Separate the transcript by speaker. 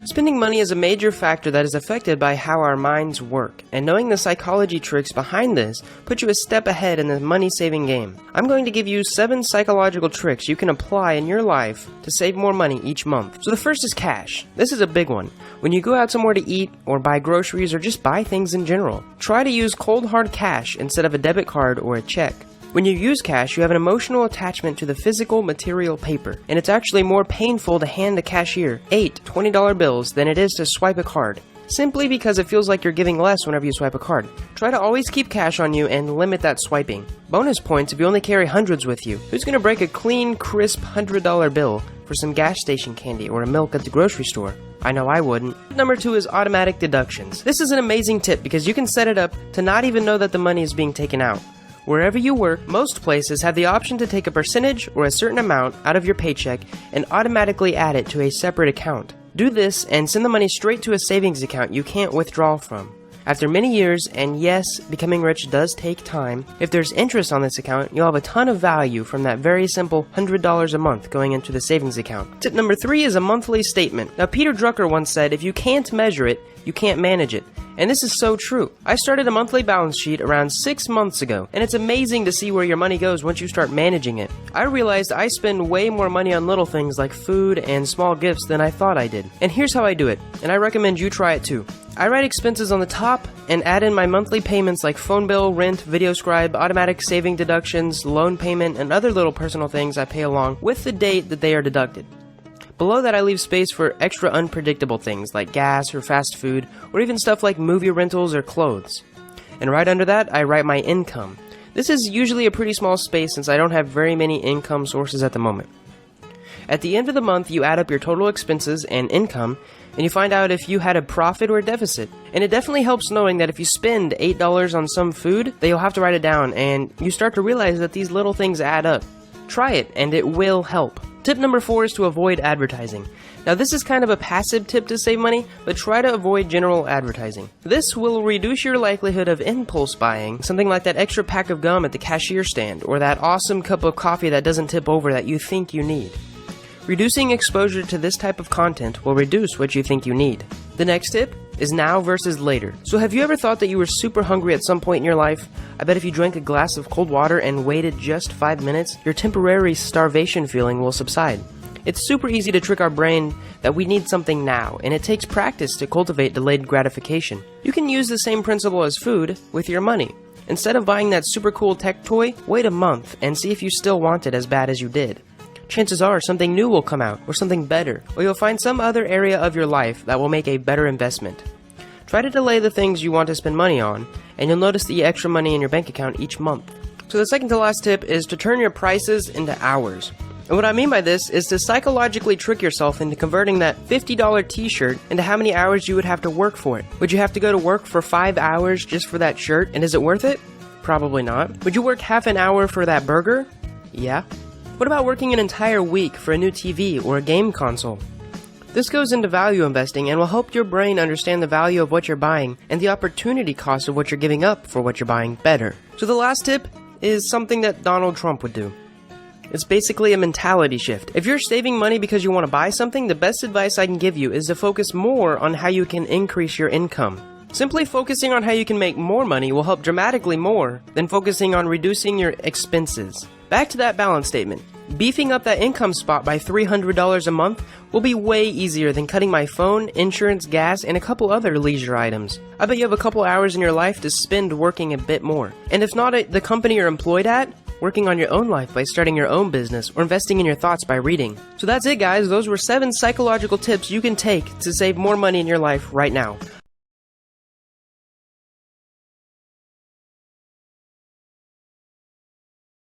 Speaker 1: Spending money is a major factor that is affected by how our minds work, and knowing the psychology tricks behind this puts you a step ahead in the money-saving game. I'm going to give you 7 psychological tricks you can apply in your life to save more money each month. So the first is cash. This is a big one. When you go out somewhere to eat, or buy groceries, or just buy things in general, try to use cold hard cash instead of a debit card or a check. When you use cash, you have an emotional attachment to the physical material paper, and it's actually more painful to hand the cashier 8 $20 bills than it is to swipe a card, simply because it feels like you're giving less whenever you swipe a card. Try to always keep cash on you and limit that swiping. Bonus points if you only carry hundreds with you. Who's gonna break a clean, crisp $100 bill for some gas station candy or a milk at the grocery store? I know I wouldn't. Number 2 is automatic deductions. This is an amazing tip because you can set it up to not even know that the money is being taken out. Wherever you work, most places have the option to take a percentage or a certain amount out of your paycheck and automatically add it to a separate account. Do this and send the money straight to a savings account you can't withdraw from. After many years, and yes, becoming rich does take time, if there's interest on this account, you'll have a ton of value from that very simple $100 a month going into the savings account. Tip number 3 is a monthly statement. Now, Peter Drucker once said, if you can't measure it, you can't manage it. And this is so true. I started a monthly balance sheet around 6 months ago, and it's amazing to see where your money goes once you start managing it. I realized I spend way more money on little things like food and small gifts than I thought I did. And here's how I do it, and I recommend you try it too. I write expenses on the top and add in my monthly payments like phone bill, rent, video scribe, automatic saving deductions, loan payment, and other little personal things I pay along with the date that they are deducted. Below that, I leave space for extra unpredictable things like gas or fast food, or even stuff like movie rentals or clothes. And right under that, I write my income. This is usually a pretty small space since I don't have very many income sources at the moment. At the end of the month, you add up your total expenses and income, and you find out if you had a profit or a deficit. And it definitely helps knowing that if you spend $8 on some food, that you'll have to write it down, and you start to realize that these little things add up. Try it, and it will help. Tip number 4 is to avoid advertising. Now, this is kind of a passive tip to save money, but try to avoid general advertising. This will reduce your likelihood of impulse buying, something like that extra pack of gum at the cashier stand, or that awesome cup of coffee that doesn't tip over that you think you need. Reducing exposure to this type of content will reduce what you think you need. The next tip is now versus later. So have you ever thought that you were super hungry at some point in your life? I bet if you drank a glass of cold water and waited just 5 minutes, your temporary starvation feeling will subside. It's super easy to trick our brain that we need something now, and it takes practice to cultivate delayed gratification. You can use the same principle as food with your money. Instead of buying that super cool tech toy, wait a month and see if you still want it as bad as you did. Chances are something new will come out, or something better, or you'll find some other area of your life that will make a better investment. Try to delay the things you want to spend money on, and you'll notice the extra money in your bank account each month. So the second to last tip is to turn your prices into hours. And what I mean by this is to psychologically trick yourself into converting that $50 t-shirt into how many hours you would have to work for it. Would you have to go to work for 5 hours just for that shirt, and is it worth it? Probably not. Would you work half an hour for that burger? Yeah. What about working an entire week for a new TV or a game console? This goes into value investing and will help your brain understand the value of what you're buying and the opportunity cost of what you're giving up for what you're buying better. So the last tip is something that Donald Trump would do. It's basically a mentality shift. If you're saving money because you want to buy something, the best advice I can give you is to focus more on how you can increase your income. Simply focusing on how you can make more money will help dramatically more than focusing on reducing your expenses. Back to that balance statement. Beefing up that income spot by $300 a month will be way easier than cutting my phone, insurance, gas, and a couple other leisure items. I bet you have a couple hours in your life to spend working a bit more. And if not at the company you're employed at, working on your own life by starting your own business or investing in your thoughts by reading. So that's it, guys. Those were 7 psychological tips you can take to save more money in your life right now.